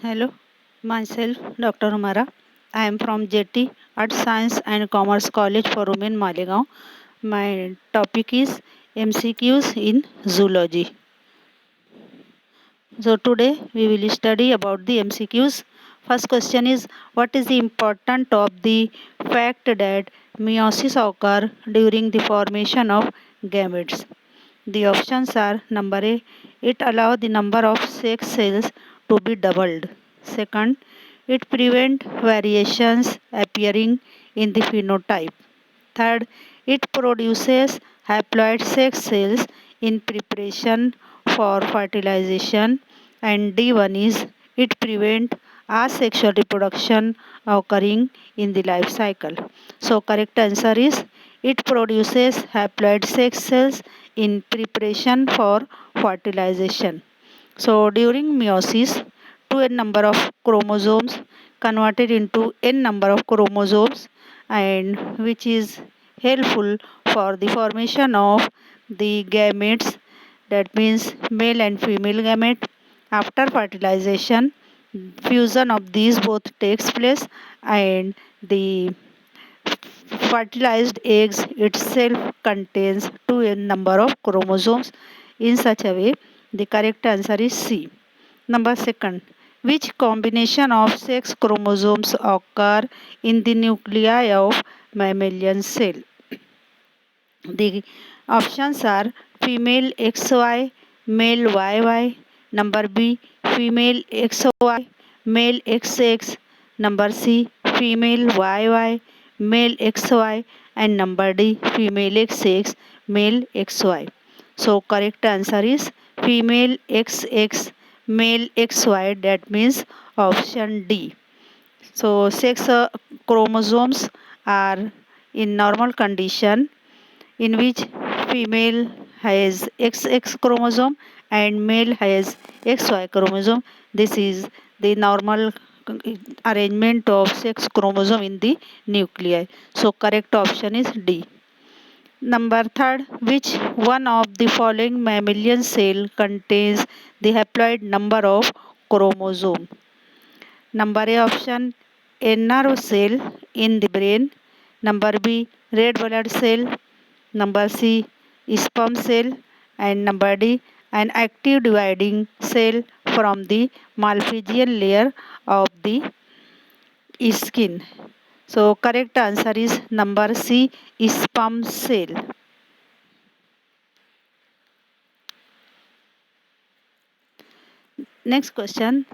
Hello, myself Dr. Humaira. I am from J.A.T. Arts, Science and Commerce College for Women, Malegaon. My topic is MCQs in Zoology. So today we will study about the MCQs. First question is, what is the importance of the fact that meiosis occur during the formation of gametes? The options are: number A, it allows the number of sex cells to be doubled. Second, it prevents variations appearing in the phenotype. Third, it produces haploid sex cells in preparation for fertilization. And D1 is, it prevents asexual reproduction occurring in the life cycle. So correct answer is, it produces haploid sex cells in preparation for fertilization. So during meiosis, 2n number of chromosomes converted into n number of chromosomes, and which is helpful for the formation of the gametes, that means male and female gamete. After fertilization, fusion of these both takes place, and the fertilized eggs itself contains 2n number of chromosomes. In such a way, the correct answer is C. Number second, which combination of sex chromosomes occur in the nuclei of mammalian cell? The options are female XY, male YY, number B, female XY, male XX, number C, female YY, male XY, and number D, female XX, male XY. So correct answer is female XX, male XY, that means option D. So sex chromosomes are in normal condition, in which female has XX chromosome and male has XY chromosome. This is the normal arrangement of sex chromosome in the nuclei. So correct option is D. Number third, which one of the following mammalian cell contains the haploid number of chromosome? Number A option, a nerve cell in the brain. Number B, red blood cell. Number C, sperm cell. And number D, an active dividing cell from the malpighian layer of the skin. So correct answer is number C, sperm cell. Next question.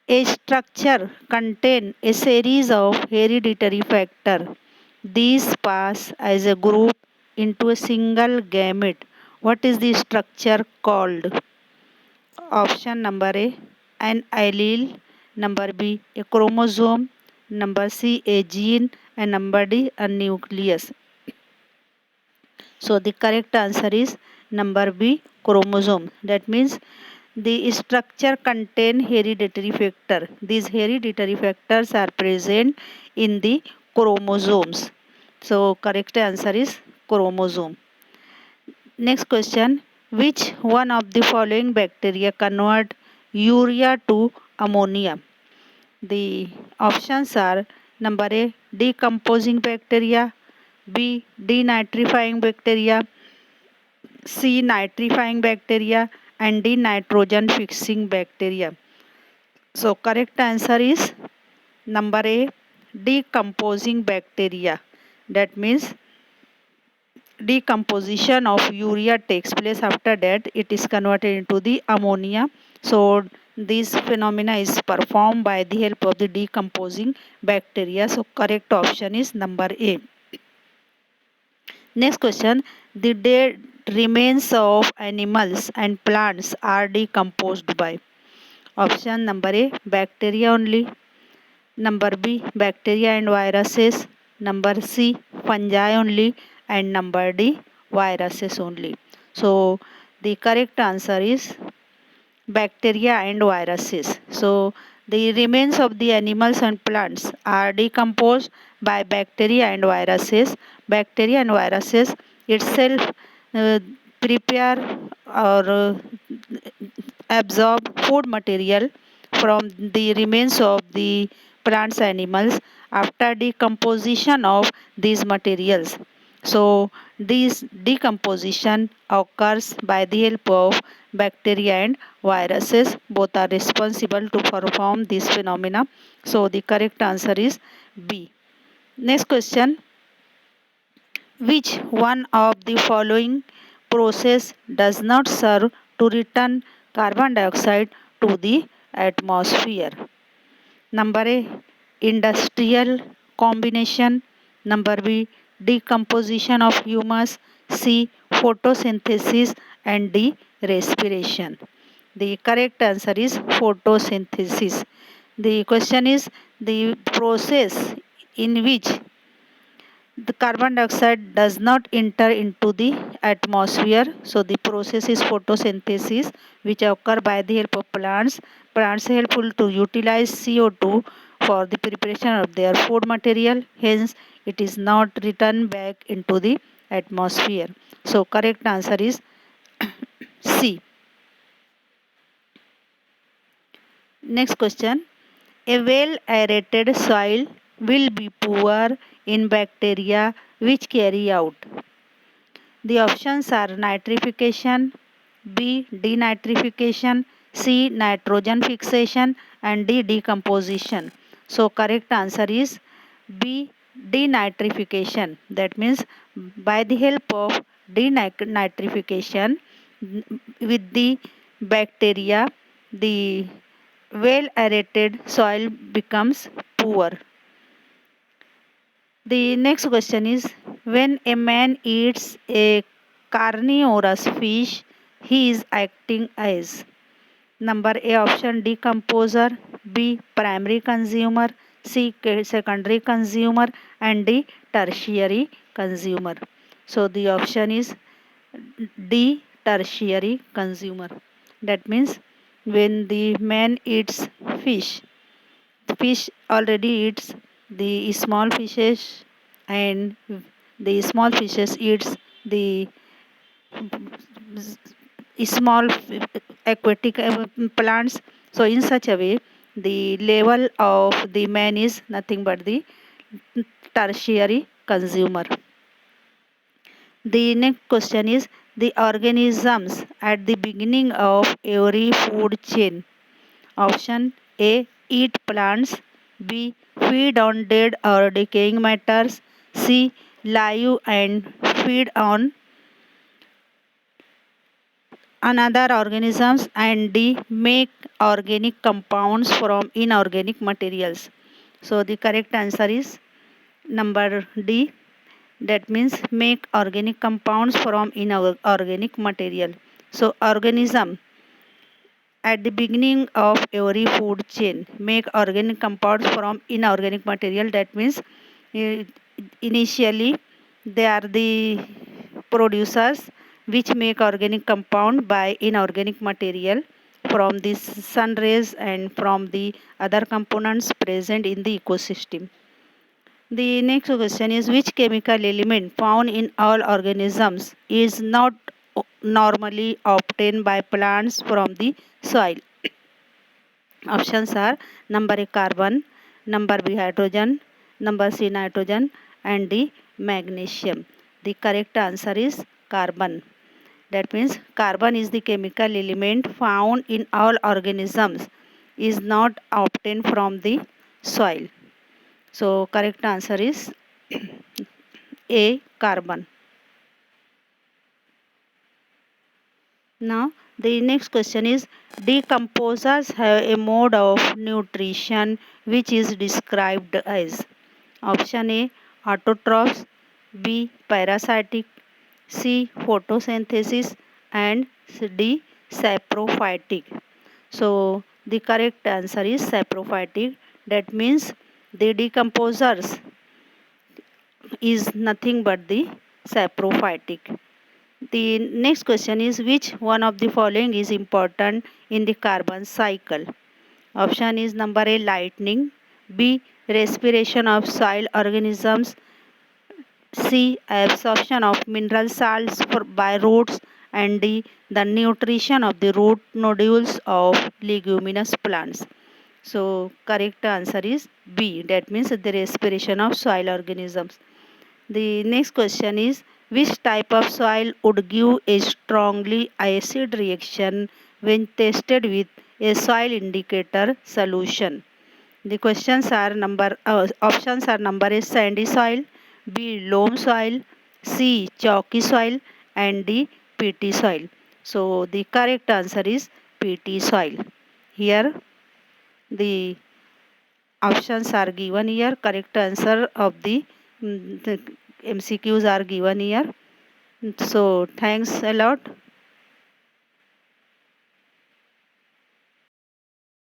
A structure contains a series of hereditary factors. These pass as a group into a single gamete. What is the structure called? Option number A, an allele. Number B, a chromosome. Number C, a gene. And number D, a nucleus. So the correct answer is number B, chromosome. That means the structure contain hereditary factor. These hereditary factors are present in the chromosomes. So correct answer is chromosome. Next question. Which one of the following bacteria convert urea to ammonia? The options are: number A, decomposing bacteria, B, denitrifying bacteria, C, nitrifying bacteria, and D, nitrogen fixing bacteria. So correct answer is number A, decomposing bacteria. That means decomposition of urea takes place. After that it is converted into the ammonia. So this phenomena is performed by the help of the decomposing bacteria. So correct option is number A. Next question. The dead remains of animals and plants are decomposed by? Option number A, bacteria only. Number B, bacteria and viruses. Number C, fungi only. And number D, viruses only. So the correct answer is bacteria and viruses. So the remains of the animals and plants are decomposed by bacteria and viruses. Bacteria and viruses itself uh, prepare or absorb food material from the remains of the plants animals after decomposition of these materials. So this decomposition occurs by the help of bacteria and viruses. Both are responsible to perform this phenomena. So the correct answer is B. Next question. Which one of the following process does not serve to return carbon dioxide to the atmosphere? Number A, industrial combination. Number B, decomposition of humus. C, photosynthesis. And D, respiration. The correct answer is photosynthesis. The question is the process in which the carbon dioxide does not enter into the atmosphere. So the process is photosynthesis, which occur by the help of plants. Plants helpful to utilize CO2 for the preparation of their food material. Hence, it is not returned back into the atmosphere. So correct answer is C. Next question. A well aerated soil will be poor in bacteria which carry out. The options are nitrification, B. Denitrification, C. Nitrogen fixation, and D. Decomposition. So correct answer is B. Denitrification. That means by the help of denitrification with the bacteria, the well aerated soil becomes poor. The next question is when a man eats a carnivorous fish, he is acting as number A option decomposer, B primary consumer, C secondary consumer, and D tertiary consumer. So the option is D tertiary consumer. That means when the man eats fish, the fish already eats the small fishes and the small fishes eats the small aquatic plants. So in such a way the level of the man is nothing but the tertiary consumer. The next question is the organisms at the beginning of every food chain. Option A, eat plants. B, feed on dead or decaying matters. C, live and feed on another organisms. And D, make organic compounds from inorganic materials. So the correct answer is number D. That means make organic compounds from inorganic material. So organism at the beginning of every food chain make organic compounds from inorganic material. That means uh, initially they are the producers which make organic compound by inorganic material from the sun rays and from the other components present in the ecosystem. The next question is which chemical element found in all organisms is not normally obtained by plants from the soil. Options are number A carbon, number B hydrogen, number C nitrogen, and D magnesium. The correct answer is carbon. That means carbon is the chemical element found in all organisms is not obtained from the soil. So correct answer is A carbon. Now the next question is decomposers have a mode of nutrition which is described as option A autotrophs, B parasitic, C photosynthesis, and D saprophytic. So the correct answer is saprophytic. That means the decomposers is nothing but the saprophytic. The next question is which one of the following is important in the carbon cycle? Option is number A lightning, B respiration of soil organisms, C absorption of mineral salts by roots, and D the nutrition of the root nodules of leguminous plants. So correct answer is B. That means the respiration of soil organisms. The next question is, which type of soil would give a strongly acid reaction when tested with a soil indicator solution? The options are number A sandy soil, B loam soil, C chalky soil, and D peaty soil. So the correct answer is peaty soil. Here the options are given here. Correct answer of the MCQs are given here. So thanks a lot.